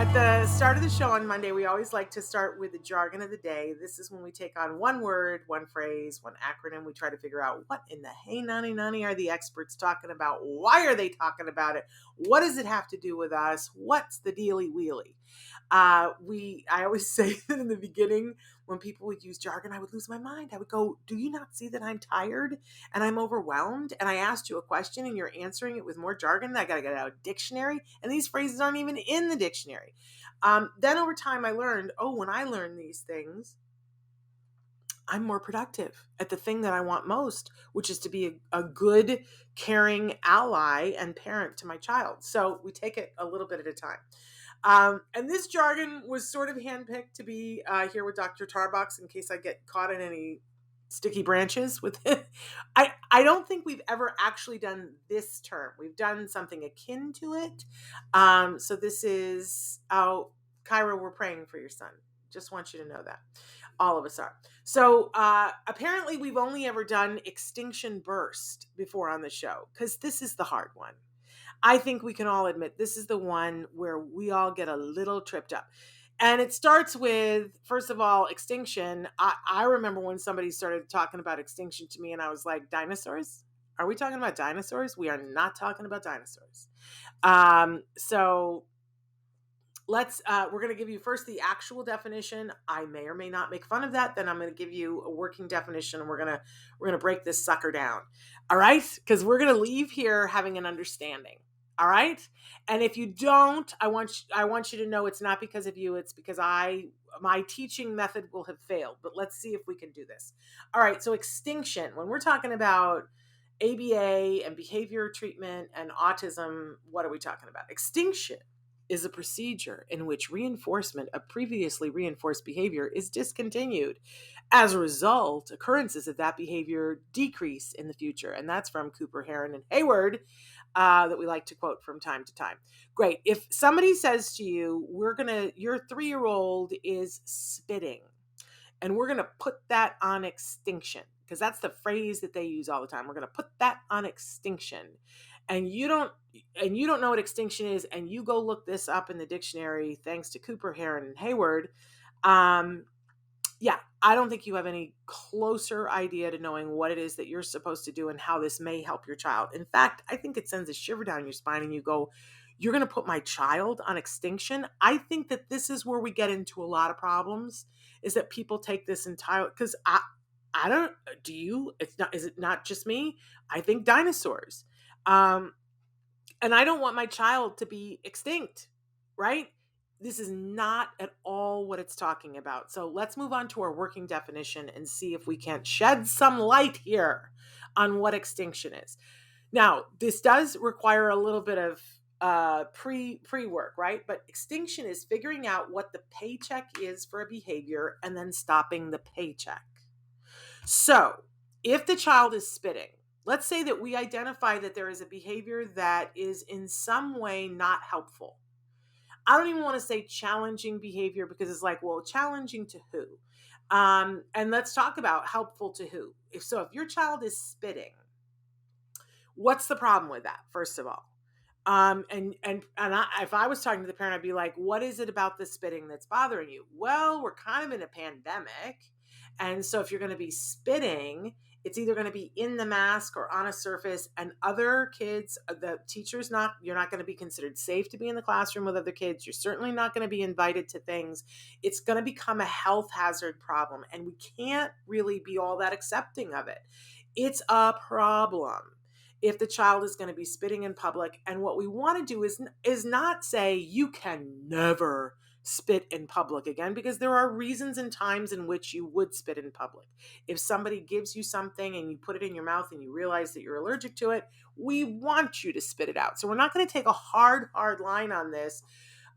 At the start of the show on Monday, we always like to start with the jargon of the day. This is when we take on one word, one phrase, one acronym. We try to figure out what in the hey nanny nanny are the experts talking about? Why are they talking about it? What does it have to do with us? What's the dealy wheelie? I always say that in the beginning, when people would use jargon, I would lose my mind. I would go, do you not see that I'm tired and I'm overwhelmed? And I asked you a question and you're answering it with more jargon. I got to get out a dictionary. And these phrases aren't even in the dictionary. Then over time, I learned, when I learn these things, I'm more productive at the thing that I want most, which is to be a good, caring ally and parent to my child. So we take it a little bit at a time. And this jargon was sort of handpicked to be here with Dr. Tarbox in case I get caught in any sticky branches with it. I don't think we've ever actually done this term. We've done something akin to it. So this is, Kyra, we're praying for your son. Just want you to know that. All of us are. So apparently we've only ever done extinction burst before on the show because this is the hard one. I think we can all admit this is the one where we all get a little tripped up. And it starts with, first of all, extinction. I remember when somebody started talking about extinction to me and I was like, dinosaurs? Are we talking about dinosaurs? We are not talking about dinosaurs. So we're going to give you first the actual definition. I may or may not make fun of that. Then I'm going to give you a working definition and we're going to break this sucker down. All right? Because we're going to leave here having an understanding. All right? And if you don't, I want you to know it's not because of you. It's because my teaching method will have failed. But let's see if we can do this. All right. So extinction, when we're talking about ABA and behavior treatment and autism, what are we talking about? Extinction is a procedure in which reinforcement of previously reinforced behavior is discontinued. As a result, occurrences of that behavior decrease in the future. And that's from Cooper, Heron, and Hayward that we like to quote from time to time. Great. If somebody says to you, your 3-year-old is spitting, and we're going to put that on extinction, because that's the phrase that they use all the time. We're going to put that on extinction. And you don't know what extinction is, and you go look this up in the dictionary, thanks to Cooper, Heron, and Hayward. I don't think you have any closer idea to knowing what it is that you're supposed to do and how this may help your child. In fact, I think it sends a shiver down your spine and you go, you're going to put my child on extinction? I think that this is where we get into a lot of problems, is that people take this entire, because I don't, do you? Is it not just me? I think dinosaurs. And I don't want my child to be extinct, right? This is not at all what it's talking about. So let's move on to our working definition and see if we can't shed some light here on what extinction is. Now, this does require a little bit of pre-work, right? But extinction is figuring out what the paycheck is for a behavior and then stopping the paycheck. So if the child is spitting, let's say that we identify that there is a behavior that is in some way not helpful. I don't even want to say challenging behavior because it's like, well, challenging to who? And let's talk about helpful to who. If your child is spitting, what's the problem with that, first of all? If I was talking to the parent, I'd be like, what is it about the spitting that's bothering you? Well, we're kind of in a pandemic. And so if you're going to be spitting, it's either going to be in the mask or on a surface, and other kids, the teacher's you're not going to be considered safe to be in the classroom with other kids. You're certainly not going to be invited to things. It's going to become a health hazard problem, and we can't really be all that accepting of it. It's a problem if the child is going to be spitting in public. And what we want to do is not say you can never spit in public again, because there are reasons and times in which you would spit in public. If somebody gives you something and you put it in your mouth and you realize that you're allergic to it, we want you to spit it out. So we're not going to take a hard line on this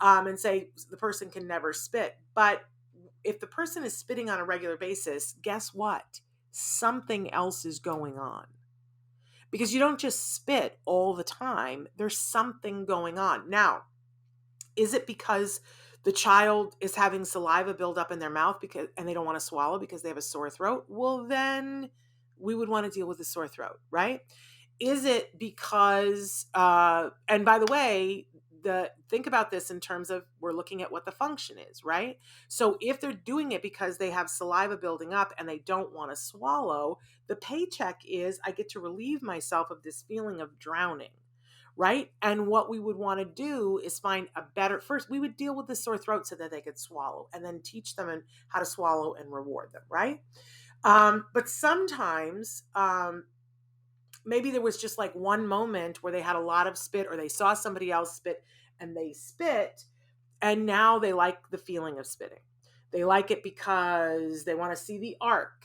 and say the person can never spit. But if the person is spitting on a regular basis, guess what? Something else is going on. Because you don't just spit all the time. There's something going on. Now, is it because the child is having saliva build up in their mouth and they don't want to swallow because they have a sore throat? Well, then we would want to deal with the sore throat, right? Is it because, and by the way, think about this in terms of, we're looking at what the function is, right? So if they're doing it because they have saliva building up and they don't want to swallow, the paycheck is, I get to relieve myself of this feeling of drowning, right? And what we would want to do is find a better, first we would deal with the sore throat so that they could swallow, and then teach them how to swallow and reward them, right? But sometimes maybe there was just like one moment where they had a lot of spit, or they saw somebody else spit and they spit, and now they like the feeling of spitting. They like it because they want to see the arc,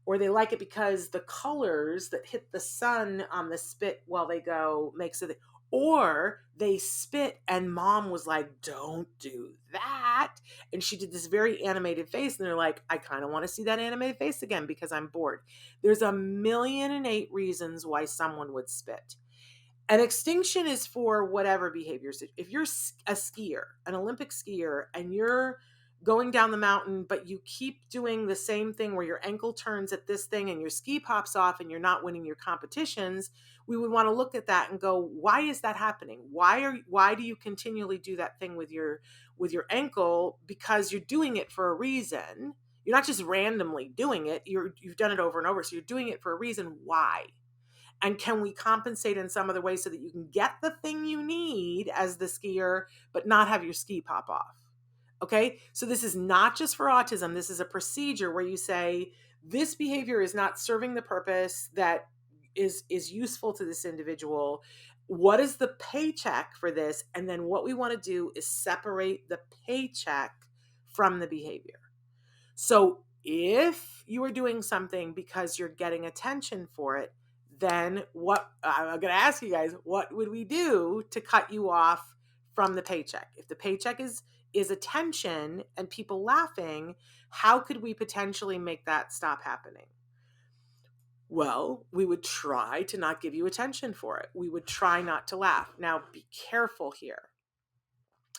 or they like it because the colors that hit the sun on the spit while they go makes it, or they spit and mom was like, don't do that. And she did this very animated face, and they're like, I kind of want to see that animated face again because I'm bored. There's 1,000,008 reasons why someone would spit. And extinction is for whatever behaviors. If you're a skier, an Olympic skier, and you're going down the mountain, but you keep doing the same thing where your ankle turns at this thing and your ski pops off and you're not winning your competitions, we would want to look at that and go, why is that happening? Why do you continually do that thing with your ankle? Because you're doing it for a reason. You're not just randomly doing it. You've done it over and over. So you're doing it for a reason. Why? And can we compensate in some other way so that you can get the thing you need as the skier, but not have your ski pop off? Okay. So this is not just for autism. This is a procedure where you say, this behavior is not serving the purpose that is useful to this individual. What is the paycheck for this? And then what we want to do is separate the paycheck from the behavior. So if you are doing something because you're getting attention for it, then what I'm going to ask you guys, what would we do to cut you off from the paycheck? If the paycheck is attention and people laughing, how could we potentially make that stop happening? Well, we would try to not give you attention for it. We would try not to laugh. Now, be careful here,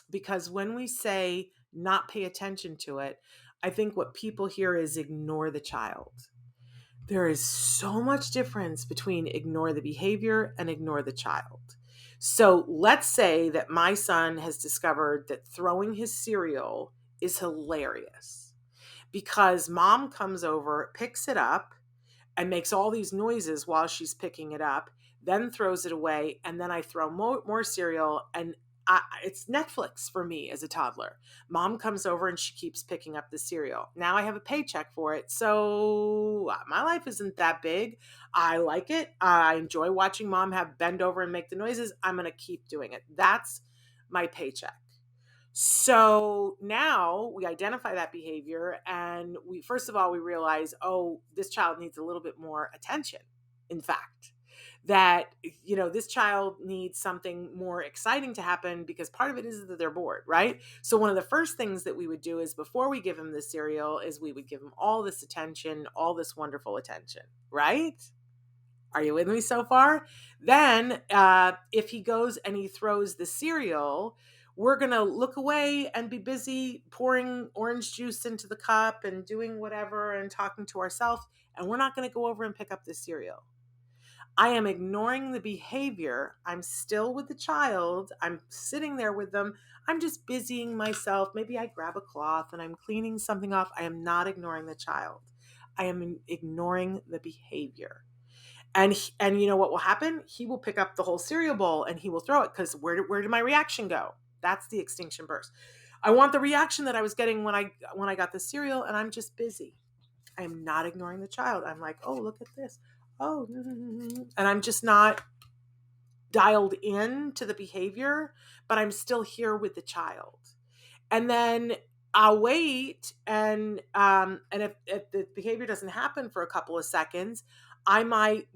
because when we say not pay attention to it, I think what people hear is ignore the child. There is so much difference between ignore the behavior and ignore the child. So let's say that my son has discovered that throwing his cereal is hilarious because mom comes over, picks it up, and makes all these noises while she's picking it up, then throws it away, and then I throw more cereal, and it's Netflix for me as a toddler. Mom comes over and she keeps picking up the cereal. Now I have a paycheck for it. So my life isn't that big. I like it. I enjoy watching mom bend over and make the noises. I'm going to keep doing it. That's my paycheck. So now we identify that behavior, and first of all, we realize, oh, this child needs a little bit more attention. In fact, that, this child needs something more exciting to happen, because part of it is that they're bored, right? So one of the first things that we would do is, before we give him the cereal, is we would give him all this attention, all this wonderful attention, right? Are you with me so far? Then if he goes and he throws the cereal, we're going to look away and be busy pouring orange juice into the cup and doing whatever and talking to ourselves. And we're not going to go over and pick up the cereal. I am ignoring the behavior. I'm still with the child. I'm sitting there with them. I'm just busying myself. Maybe I grab a cloth and I'm cleaning something off. I am not ignoring the child. I am ignoring the behavior. And you know what will happen? He will pick up the whole cereal bowl and he will throw it, because where did my reaction go? That's the extinction burst. I want the reaction that I was getting when I got the cereal, and I'm just busy. I am not ignoring the child. I'm like, oh, look at this. Oh, and I'm just not dialed in to the behavior, but I'm still here with the child. And then I'll wait, and if the behavior doesn't happen for a couple of seconds, I might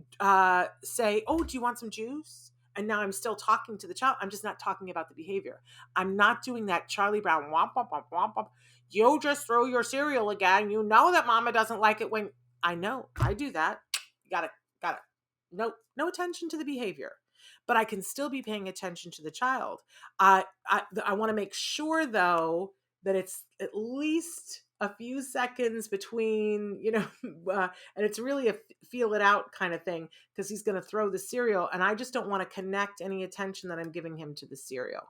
say, oh, do you want some juice? And now I'm still talking to the child. I'm just not talking about the behavior. I'm not doing that Charlie Brown, womp, womp, womp, womp, womp. You just throw your cereal again. You know that mama doesn't like it when... I know, I do that. Got it. No attention to the behavior. But I can still be paying attention to the child. I want to make sure, though, that it's at least a few seconds between, and it's really a feel it out kind of thing, because he's going to throw the cereal and I just don't want to connect any attention that I'm giving him to the cereal.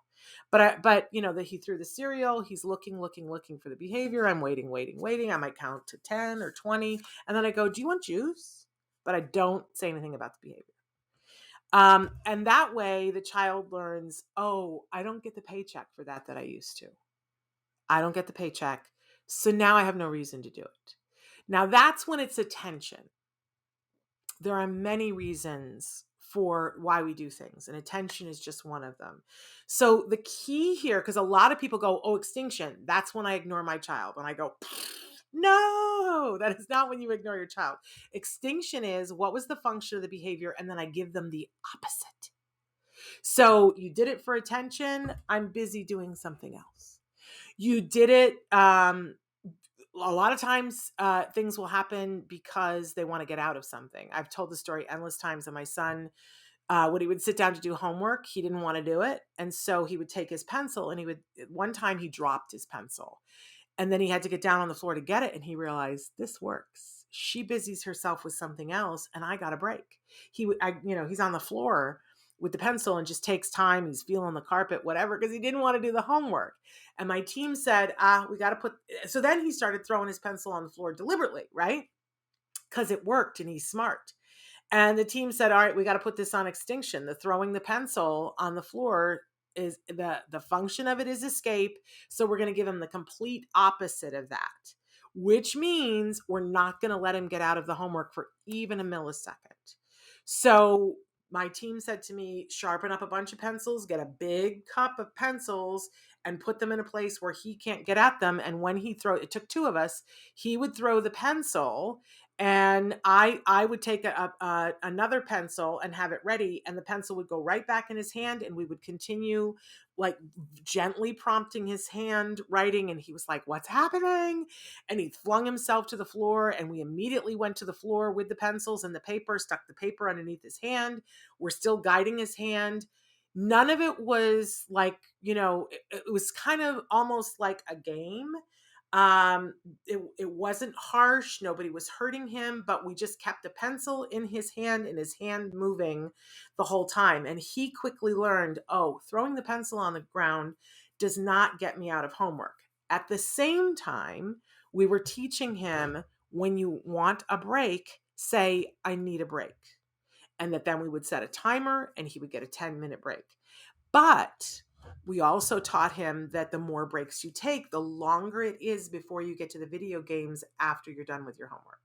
But that he threw the cereal, he's looking for the behavior. I'm waiting. I might count to 10 or 20. And then I go, do you want juice? But I don't say anything about the behavior. And that way the child learns, oh, I don't get the paycheck for that I used to. I don't get the paycheck. So now I have no reason to do it. Now that's when it's attention. There are many reasons for why we do things, and attention is just one of them. So the key here, because a lot of people go, oh, extinction, that's when I ignore my child. And I go, no, that is not when you ignore your child. Extinction is, what was the function of the behavior? And then I give them the opposite. So you did it for attention. I'm busy doing something else. You did it. A lot of times things will happen because they want to get out of something. I've told the story endless times of my son. When he would sit down to do homework, he didn't want to do it. And so he would take his pencil and one time he dropped his pencil. And then he had to get down on the floor to get it. And he realized, this works. She busies herself with something else and I got a break. He's on the floor with the pencil and just takes time. He's feeling the carpet, whatever, because he didn't want to do the homework. And my team said, we got to so then he started throwing his pencil on the floor deliberately, right? Because it worked and he's smart. And the team said, all right, we got to put this on extinction. The throwing the pencil on the floor is the function of it is escape. So we're going to give him the complete opposite of that, which means we're not going to let him get out of the homework for even a millisecond. So my team said to me, sharpen up a bunch of pencils, get a big cup of pencils and put them in a place where he can't get at them. And when it took two of us, he would throw the pencil and I would take another pencil and have it ready. And the pencil would go right back in his hand and we would continue like gently prompting his hand writing. And he was like, what's happening? And he flung himself to the floor and we immediately went to the floor with the pencils and the paper, stuck the paper underneath his hand. We're still guiding his hand. None of it was like, it was kind of almost like a game. It wasn't harsh. Nobody was hurting him, but we just kept the pencil in his hand and his hand moving the whole time. And he quickly learned, oh, throwing the pencil on the ground does not get me out of homework. At the same time, we were teaching him, when you want a break, say, I need a break. And that then we would set a timer and he would get a 10-minute break. But we also taught him that the more breaks you take, the longer it is before you get to the video games after you're done with your homework.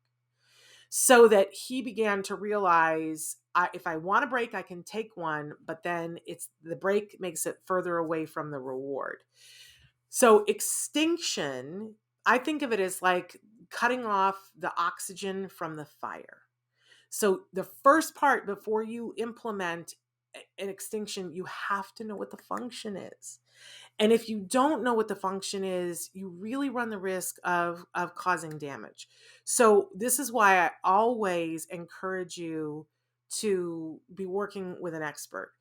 So that he began to realize, if I want a break, I can take one, but then the break makes it further away from the reward. So extinction, I think of it as like cutting off the oxygen from the fire. So the first part, before you implement an extinction, you have to know what the function is. And if you don't know what the function is, you really run the risk of causing damage. So this is why I always encourage you to be working with an expert.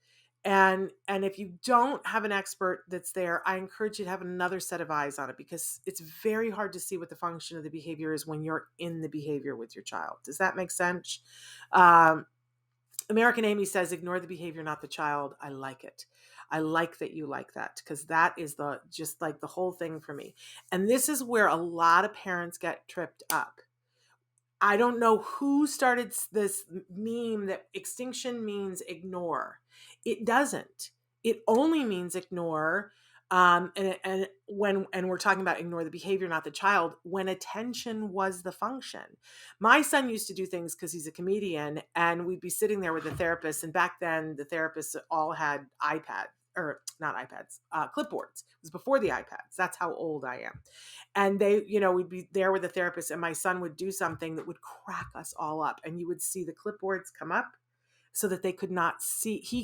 And if you don't have an expert that's there, I encourage you to have another set of eyes on it, because it's very hard to see what the function of the behavior is when you're in the behavior with your child. Does that make sense? American Amy says, ignore the behavior, not the child. I like it. I like that you like that, because that is just like the whole thing for me. And this is where a lot of parents get tripped up. I don't know who started this meme that extinction means ignore. It doesn't. It only means ignore. And we're talking about ignore the behavior, not the child, when attention was the function. My son used to do things because he's a comedian, and we'd be sitting there with the therapist. And back then the therapists all had iPads, or not iPads, clipboards. It was before the iPads. That's how old I am. And we'd be there with the therapist, and my son would do something that would crack us all up. And you would see the clipboards come up so that he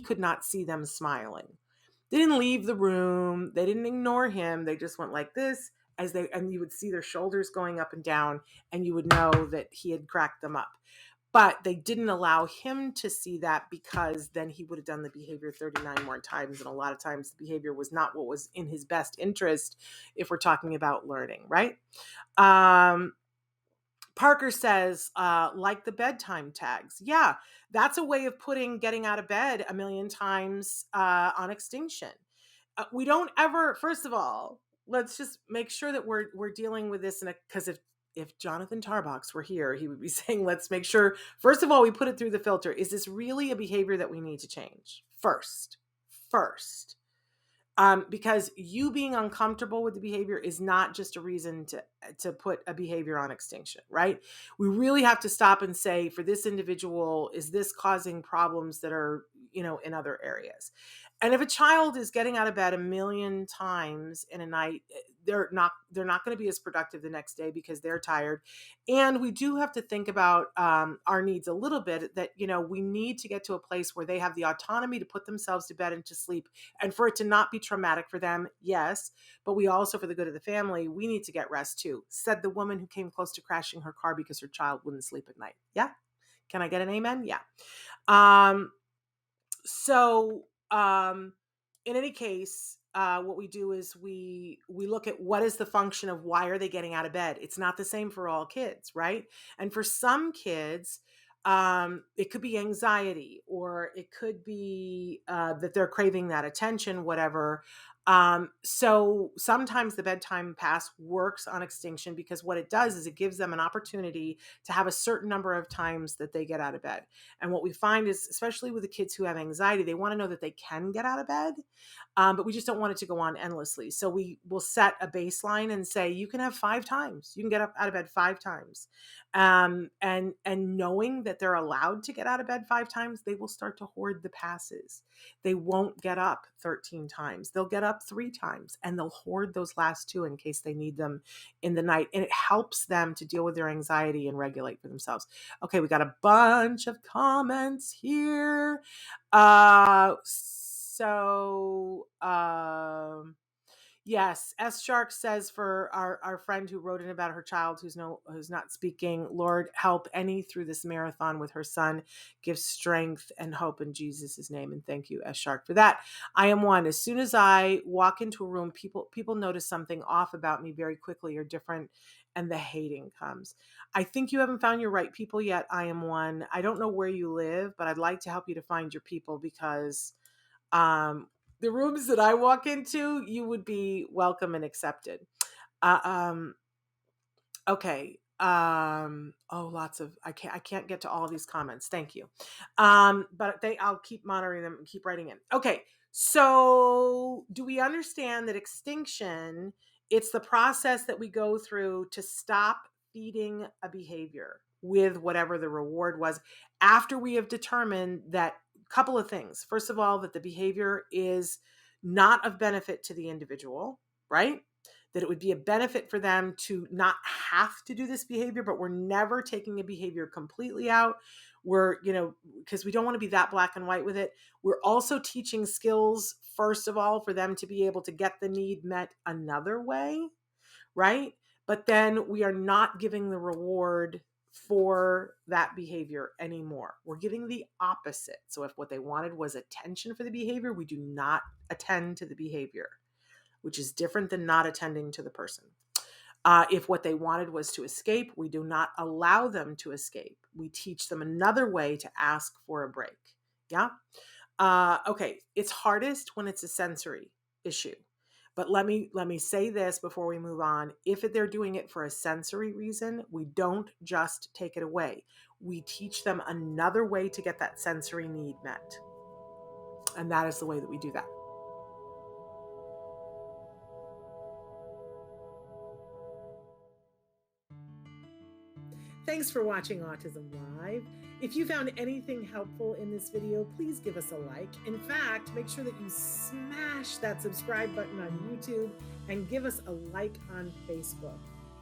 could not see them smiling. They didn't leave the room. They didn't ignore him. They just went like this and you would see their shoulders going up and down, and you would know that he had cracked them up. But they didn't allow him to see that because then he would have done the behavior 39 more times. And a lot of times the behavior was not what was in his best interest if we're talking about learning, right? Parker says, like the bedtime tags. Yeah, that's a way of putting getting out of bed a million times on Extinction. We don't ever, first of all, let's just make sure that we're dealing with this because if Jonathan Tarbox were here, he would be saying, let's make sure, first of all, we put it through the filter. Is this really a behavior that we need to change? First. Because you being uncomfortable with the behavior is not just a reason to put a behavior on Extinction, right? We really have to stop and say, for this individual, is this causing problems that are, in other areas? And if a child is getting out of bed a million times in a night, they're not going to be as productive the next day because they're tired. And we do have to think about our needs a little bit, that, we need to get to a place where they have the autonomy to put themselves to bed and to sleep, and for it to not be traumatic for them. Yes. But we also, for the good of the family, we need to get rest too, said the woman who came close to crashing her car because her child wouldn't sleep at night. Yeah. Can I get an amen? Yeah. In any case, what we do is we look at what is the function of why are they getting out of bed. It's not the same for all kids, right? And for some kids, it could be anxiety, or it could be that they're craving that attention, whatever. So sometimes the bedtime pass works on Extinction because what it does is it gives them an opportunity to have a certain number of times that they get out of bed. And what we find is, especially with the kids who have anxiety, they want to know that they can get out of bed, but we just don't want it to go on endlessly. So we will set a baseline and say, you can have 5 times. You can get up out of bed 5 times. And knowing that they're allowed to get out of bed 5 times, they will start to hoard the passes. They won't get up 13 times. They'll get up 3 times, and they'll hoard those last 2 in case they need them in the night. And it helps them to deal with their anxiety and regulate for themselves. Okay, we got a bunch of comments here. Yes, S Shark says, for our friend who wrote in about her child who's not speaking, Lord, help Annie through this marathon with her son. Give strength and hope in Jesus' name. And thank you, S Shark, for that. I am one. As soon as I walk into a room, people notice something off about me very quickly or different, and the hating comes. I think you haven't found your right people yet. I am one. I don't know where you live, but I'd like to help you to find your people, because the rooms that I walk into, you would be welcome and accepted. Okay. Lots of, I can't get to all of these comments. Thank you. But I'll keep monitoring them and keep writing in. Okay. So do we understand that Extinction, it's the process that we go through to stop feeding a behavior with whatever the reward was, after we have determined that couple of things. First of all, that the behavior is not of benefit to the individual, right? That it would be a benefit for them to not have to do this behavior, but we're never taking a behavior completely out. Because we don't want to be that black and white with it. We're also teaching skills, first of all, for them to be able to get the need met another way, right? But then we are not giving the reward for that behavior anymore. We're giving the opposite. So if what they wanted was attention for the behavior, we do not attend to the behavior, which is different than not attending to the person. If what they wanted was to escape, we do not allow them to escape. We teach them another way to ask for a break. Yeah. Okay. It's hardest when it's a sensory issue. But let me say this before we move on. If they're doing it for a sensory reason, we don't just take it away. We teach them another way to get that sensory need met. And that is the way that we do that. Thanks for watching Autism Live. If you found anything helpful in this video, please give us a like. In fact, make sure that you smash that subscribe button on YouTube and give us a like on Facebook.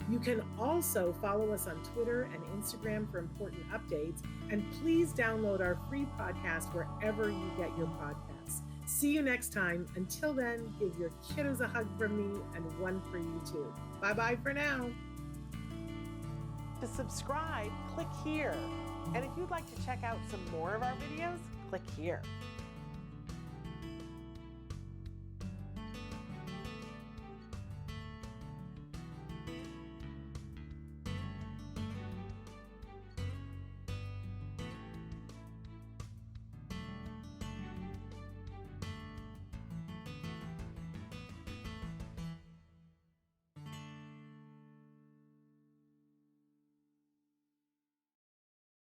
You can also follow us on Twitter and Instagram for important updates. And please download our free podcast wherever you get your podcasts. See you next time. Until then, give your kiddos a hug from me and one for you too. Bye-bye for now. To subscribe, click here. And if you'd like to check out some more of our videos, click here.